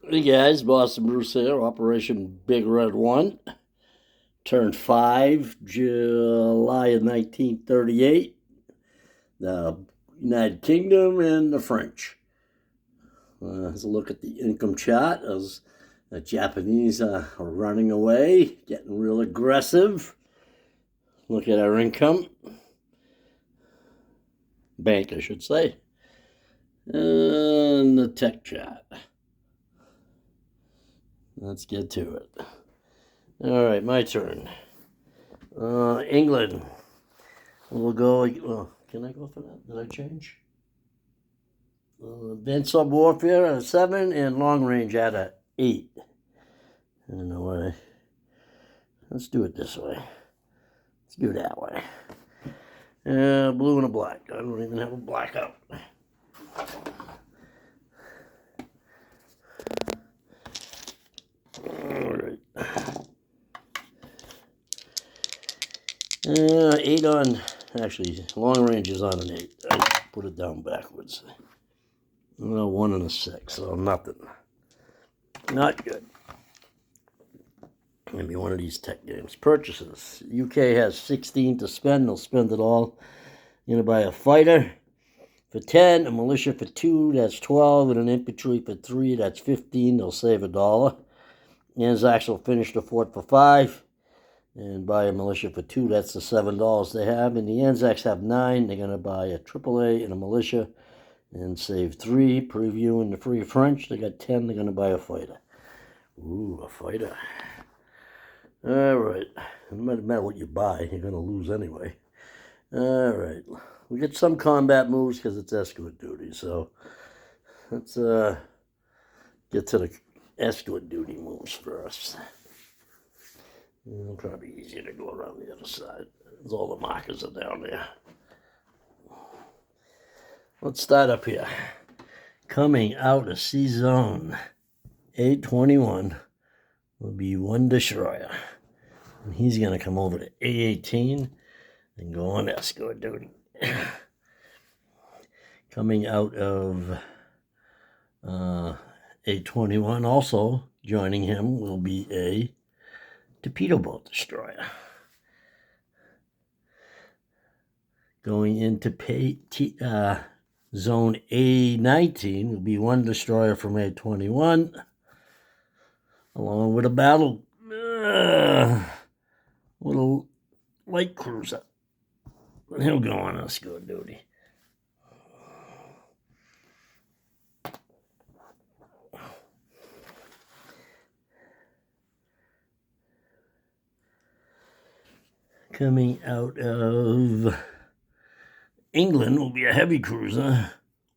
Hey guys, Boston Bruce here, Operation Big Red 1. Turned 5, July of 1938. The United Kingdom and the French. Let's look at the income chart as the Japanese are running away, getting real aggressive. Look at our income. Bank, I should say. And the tech chart. Let's get to it. All right, my turn. England. We'll go. Well, can I go for that? Did I change? Advanced sub warfare at a 7 and long range at a 8. I don't know why. Let's do it this way. Let's do it that way. Blue and a black. I don't even have a black out. Alright. 8 on. Actually, long range is on an 8. I put it down backwards. Well, 1 and a 6, so nothing. Not good. Maybe one of these tech games. Purchases. UK has 16 to spend. They'll spend it all. You're going to buy a fighter for 10, a militia for 2, that's 12, and an infantry for 3, that's 15. They'll save $1. Anzacs will finish the fort for 5 and buy a militia for 2. That's the $7 they have. And the Anzacs have 9. They're going to buy a AAA and a militia and save 3. Previewing the Free French. They got 10. They're going to buy a fighter. Ooh, a fighter. All right. No matter what you buy, you're going to lose anyway. All right. We get some combat moves because it's escort duty. So let's get to the escort duty moves first. It'll probably be easier to go around the other side. All the markers are down there. Let's start up here. Coming out of C-Zone, A21 will be one destroyer. And he's going to come over to A18 and go on escort duty. Coming out of A21, also joining him will be a torpedo boat destroyer. Going into Zone A19 will be one destroyer from A21, along with a battle, little light cruiser. And he'll go on escort duty. Coming out of England will be a heavy cruiser.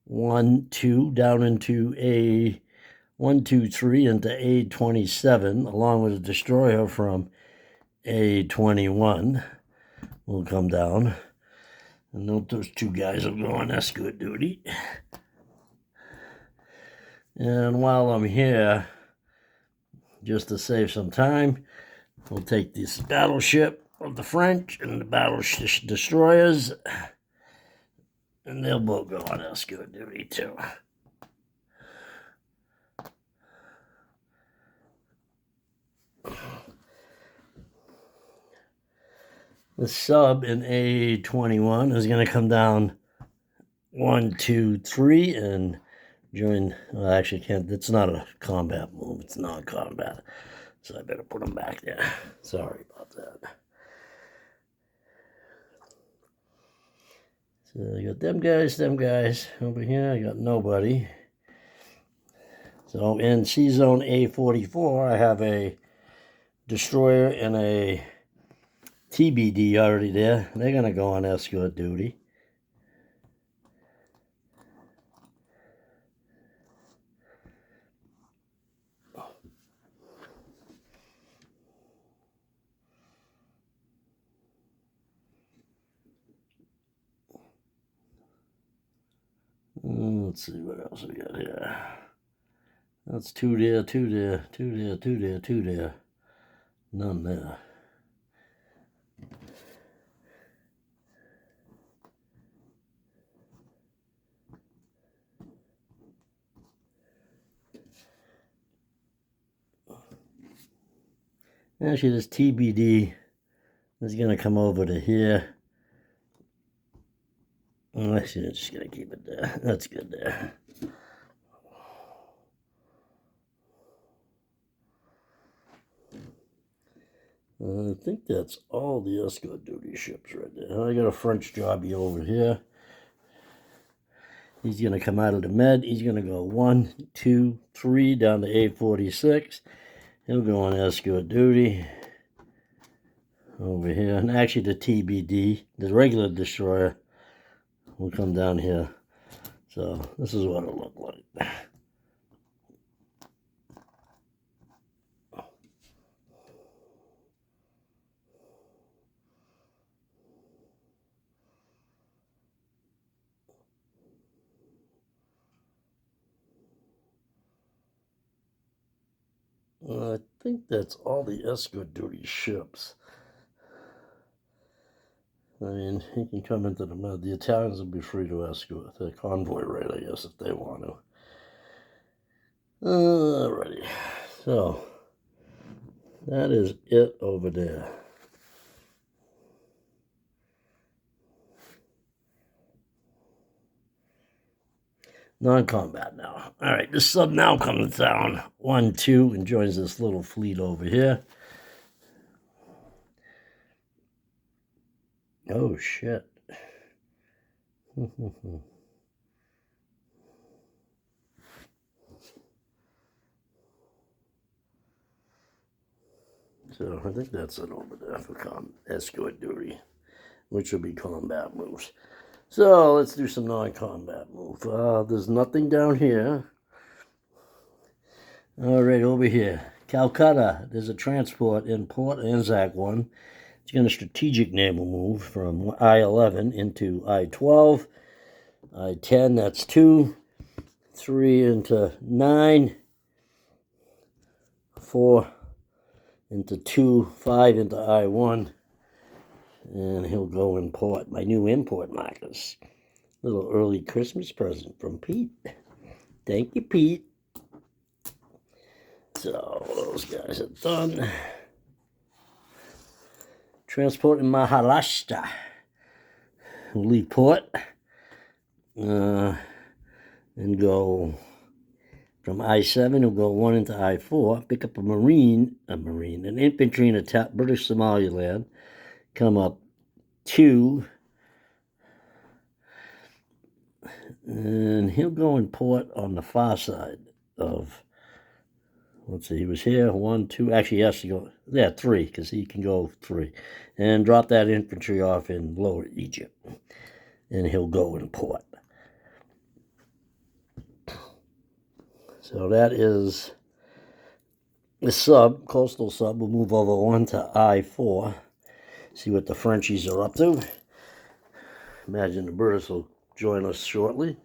1, 2, down into A 1, 2, 3 into A27, along with a destroyer from A21 will come down. And note those 2 guys will go on escort duty. And while I'm here, just to save some time, we'll take this battleship of the French and the battleship destroyers, and they'll both go on escort duty too. The sub in A21 is going to come down 1, 2, 3 and join. Well, actually, can't. It's not a combat move. It's non-combat, so I better put them back there. Sorry about that. So I got them guys. Over here, I got nobody. So in C-Zone A44, I have a destroyer and a TBD already there. They're going to go on escort duty. Let's see what else we got here. That's 2 there, 2 there, 2 there, 2 there, 2 there. None there. Actually, this TBD is going to come over to here. Actually, I'm just going to keep it there. That's good there. I think that's all the escort duty ships right there. I got a French jobby over here. He's going to come out of the med. He's going to go 1, 2, 3 down to 846. He'll go on escort duty over here. And actually the TBD, the regular destroyer, will come down here. So this is what it'll look like. I think that's all the escort duty ships. I mean, he can come into the med. The Italians will be free to escort the convoy rate, I guess, if they want to. Alrighty. So, that is it over there. Non-combat now. Alright, this sub now comes down 1, 2 and joins this little fleet over here. Oh, shit. So I think that's it over there for escort duty, which will be combat moves. So let's do some non-combat move. There's nothing down here. All right, over here. Calcutta, there's a transport in Port Anzac 1. It's going to strategic naval move from I-11 into I-12. I-10, that's 2. 3 into 9. 4 into 2. 5 into I-1. And he'll go import my new import markers. Little early Christmas present from Pete. Thank you, Pete. So those guys are done. Transport in Maharashtra. We'll leave port and go from I-7. We'll go 1 into I-4. Pick up an infantry in attack British Somaliland. Come up 2. And he'll go in port on the far side of, let's see, he was here, 1, 2, actually he has to go, 3, because he can go 3. And drop that infantry off in Lower Egypt. And he'll go in port. So that is the sub, coastal sub. We'll move over 1 to I-4. See what the Frenchies are up to. Imagine the British will join us shortly.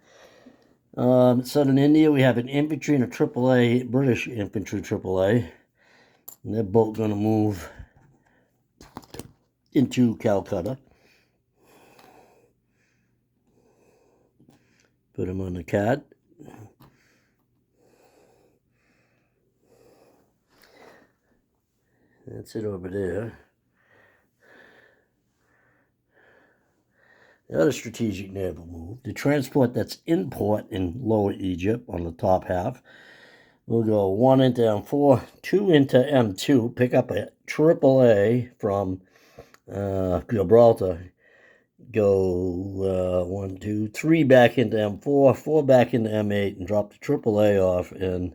Southern India, we have an infantry and a AAA, British infantry AAA. And they're both going to move into Calcutta. Put them on the card. That's it over there. The other strategic naval move, the transport that's in port in Lower Egypt on the top half, we'll go 1 into M4, 2 into M2, pick up a AAA from Gibraltar, go 1, 2, 3 back into M4, 4 back into M8, and drop the AAA off in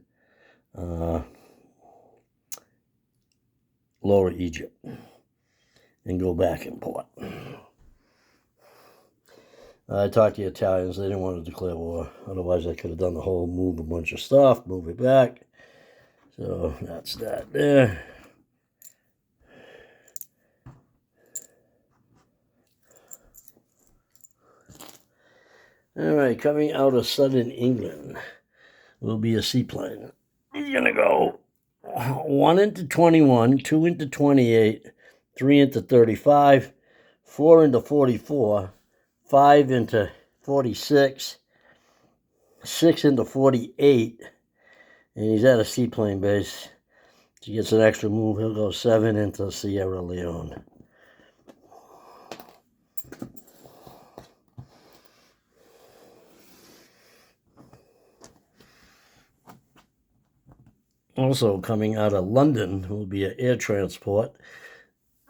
Lower Egypt, and go back in port. I talked to the Italians. They didn't want to declare war. Otherwise, I could have done the whole move a bunch of stuff, move it back. So that's that there. All right, coming out of southern England will be a seaplane. He's going to go 1 into 21, 2 into 28, 3 into 35, 4 into 44, 5 into 46, 6 into 48, and he's at a seaplane base. If he gets an extra move, he'll go 7 into Sierra Leone. Also coming out of London will be an air transport.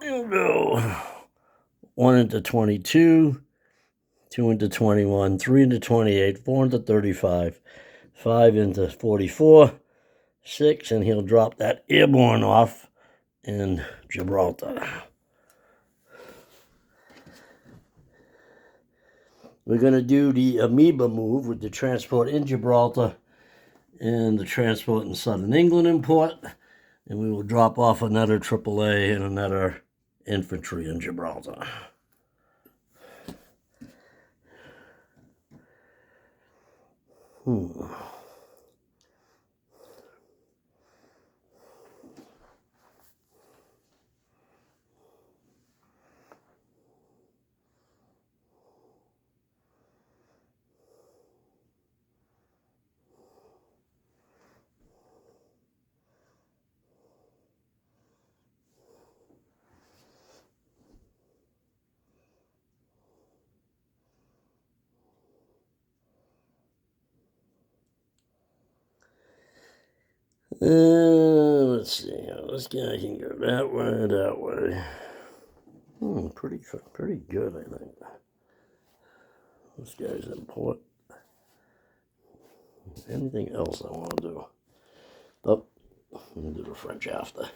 He'll go 1 into 22, 2 into 21, 3 into 28, 4 into 35, 5 into 44, 6, and he'll drop that airborne off in Gibraltar. We're going to do the amoeba move with the transport in Gibraltar and the transport in Southern England import, and we will drop off another AAA and another infantry in Gibraltar. Let's see how this guy can go that way. Pretty good, I think. This guy's important. Anything else I want to do? Oh, we'll do the French after.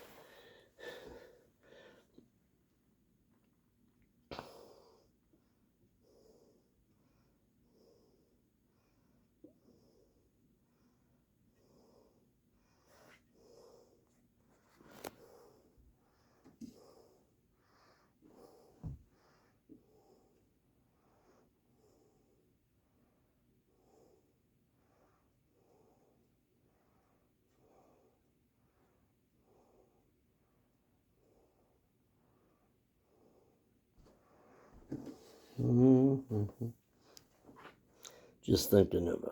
Just thinking of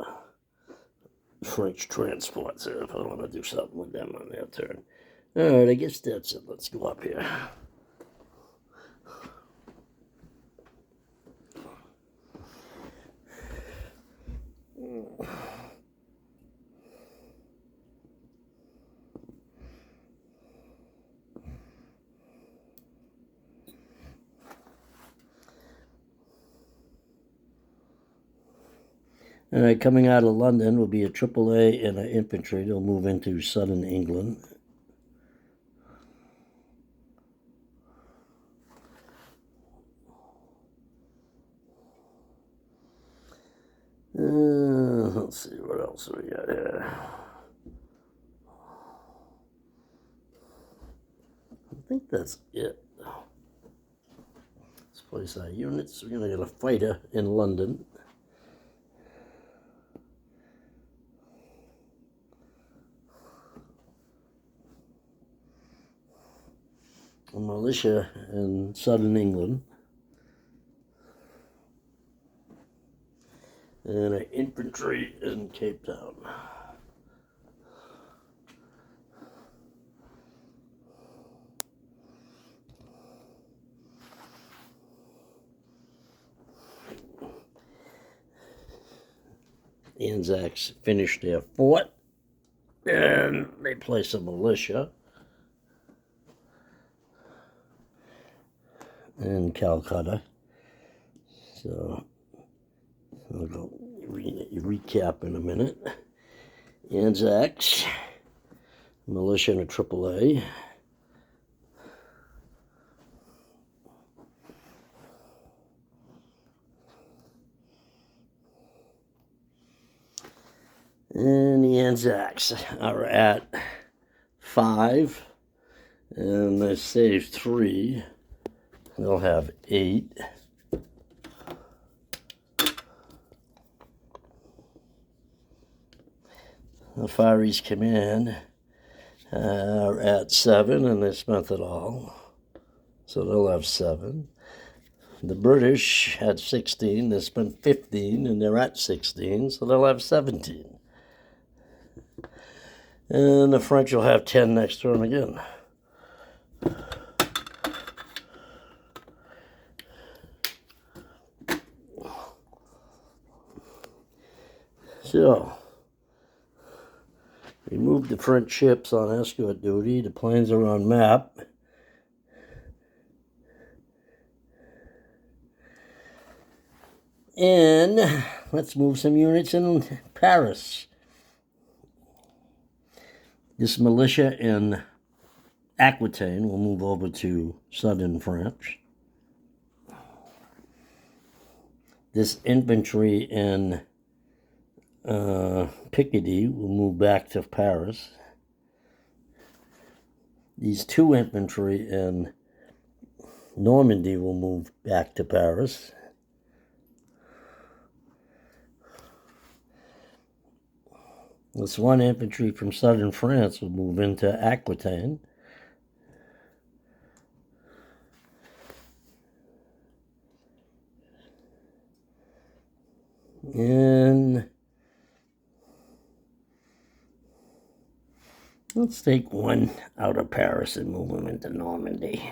French transports here if I want to do something with them on their turn. All right, I guess that's it. Let's go up here. All right, coming out of London will be a AAA and an infantry. They'll move into Southern England. Let's see what else we got here. I think that's it. Let's place our units. We're going to get a fighter in London. A militia in Southern England. And an infantry in Cape Town. The Anzacs finished their fort, and they place a militia in Calcutta. So I'll go recap in a minute. Anzacs, militia and a AAA. And the Anzacs are at 5, and they saved 3. They'll have 8. The Far East Command are at 7, and they spent it all. So they'll have 7. The British had 16, they spent 15, and they're at 16, so they'll have 17. And the French will have 10 next turn again. So, remove the French ships on escort duty. The planes are on map. And let's move some units in Paris. This militia in Aquitaine will move over to southern France. This infantry in Picardy will move back to Paris. These two infantry in Normandy will move back to Paris. This one infantry from southern France will move into Aquitaine. And let's take one out of Paris and move him into Normandy,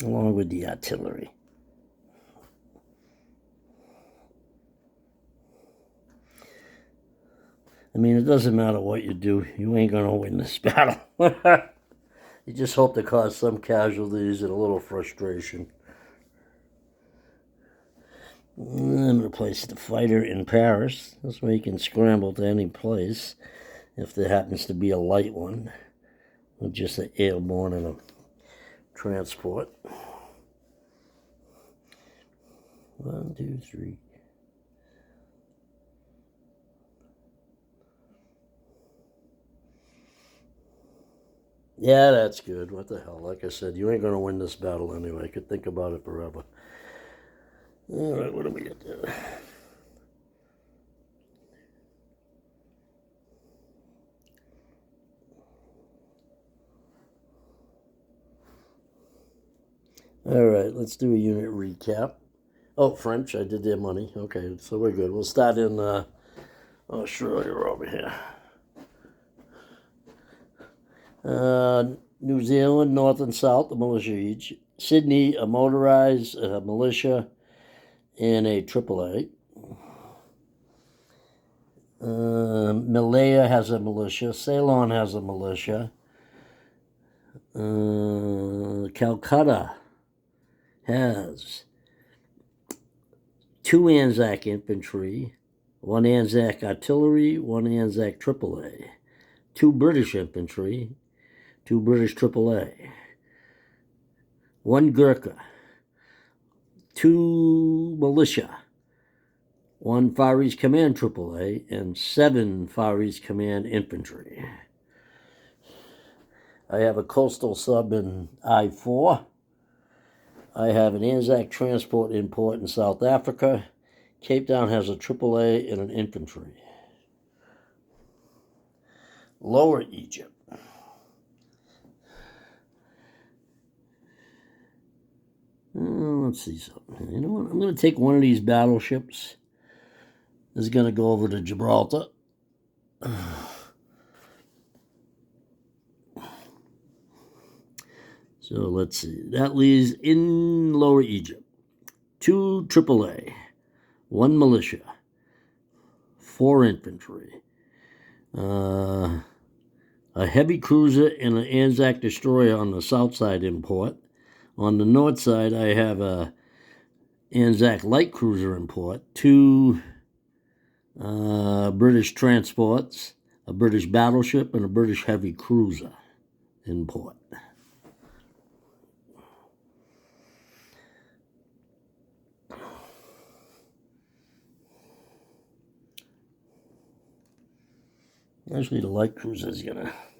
along with the artillery. I mean, it doesn't matter what you do, you ain't going to win this battle. You just hope to cause some casualties and a little frustration. I'm going to place the fighter in Paris. This way you can scramble to any place if there happens to be a light one, or just an airborne and a transport. 1, 2, 3. Yeah, that's good. What the hell? Like I said, you ain't going to win this battle anyway. I could think about it forever. All right, what do we got there? All right, let's do a unit recap. Oh, French, I did their money. Okay, so we're good. We'll start in Australia over here. New Zealand, north and south, the militia each. Sydney, a motorized militia and a AAA. Malaya has a militia. Ceylon has a militia. Calcutta has 2 Anzac infantry, 1 Anzac artillery, 1 Anzac AAA, 2 British infantry, 2 British AAA, 1 Gurkha, 2 militia, 1 Far East Command AAA, and 7 Far East Command infantry. I have a coastal sub in I-4. I have an Anzac transport in port in South Africa. Cape Town has a AAA and an infantry. Lower Egypt. Let's see something. You know what? I'm going to take one of these battleships. This is going to go over to Gibraltar. So let's see. That leaves in Lower Egypt 2 AAA, 1 militia, 4 infantry, a heavy cruiser and an Anzac destroyer on the south side in port. On the north side, I have a Anzac light cruiser in port, 2 British transports, a British battleship, and a British heavy cruiser in port. Actually, the light cruiser is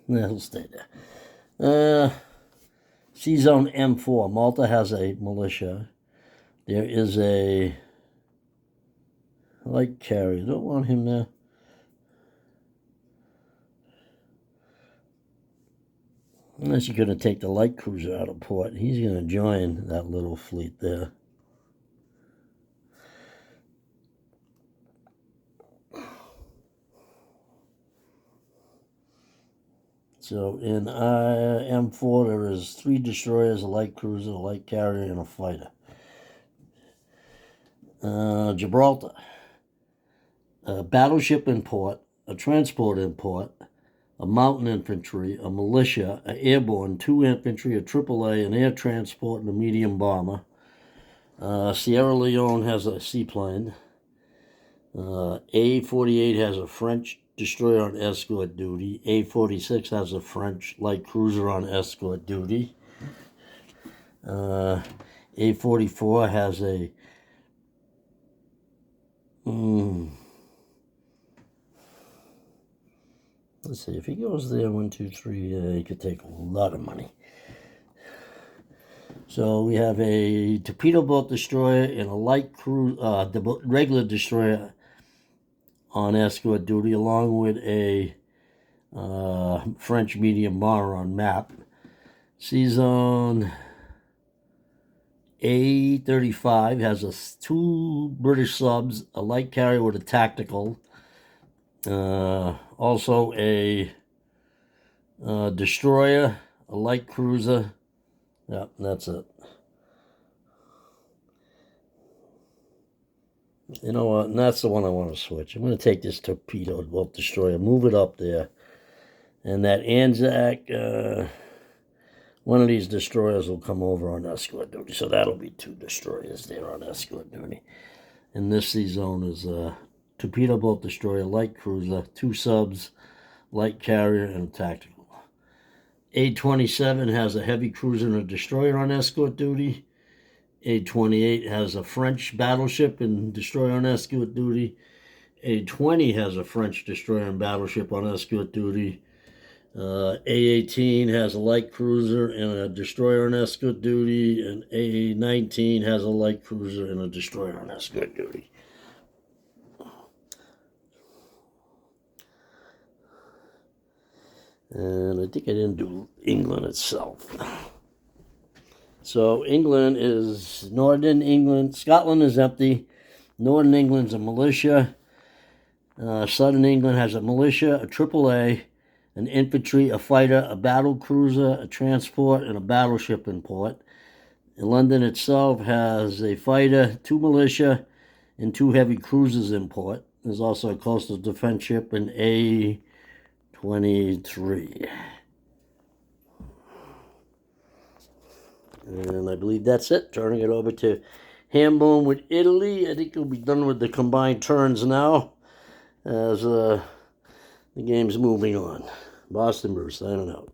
he'll stay there. Sea Zone M4. Malta has a militia. There is a light carrier. Don't want him there. Unless you're going to take the light cruiser out of port. He's going to join that little fleet there. So in M4, there is 3 destroyers, a light cruiser, a light carrier, and a fighter. Gibraltar, a battleship import, a transport import, a mountain infantry, a militia, an airborne, 2 infantry, a AAA, an air transport, and a medium bomber. Sierra Leone has a seaplane. A-48 has a French destroyer on escort duty. A-46 has a French light cruiser on escort duty. A-44 has a let's see, if he goes there 1, 2, 3, he could take a lot of money. So we have a torpedo boat destroyer and a light cruise, the regular destroyer on escort duty, along with a French medium bomber on map. Seazone A-35 has 2 British subs, a light carrier with a tactical, also a destroyer, a light cruiser. Yep, that's it. You know what? And that's the one I want to switch. I'm going to take this torpedo boat destroyer, move it up there, and that Anzac, one of these destroyers will come over on escort duty. So that'll be 2 destroyers there on escort duty. And this sea zone is a torpedo boat destroyer, light cruiser, 2 subs, light carrier, and a tactical. A-27 has a heavy cruiser and a destroyer on escort duty. A-28 has a French battleship and destroyer on escort duty. A-20 has a French destroyer and battleship on escort duty. A-18 has a light cruiser and a destroyer on escort duty. And A-19 has a light cruiser and a destroyer on escort duty. And I think I didn't do England itself. So England is Northern England. Scotland is empty. Northern England's a militia. Southern England has a militia, a AAA, an infantry, a fighter, a battle cruiser, a transport, and a battleship import. And London itself has a fighter, 2 militia, and 2 heavy cruisers import. There's also a coastal defense ship and A-23. And I believe that's it. Turning it over to Hamboom with Italy. I think we'll be done with the combined turns now as the game's moving on. Boston Bruce, signing out.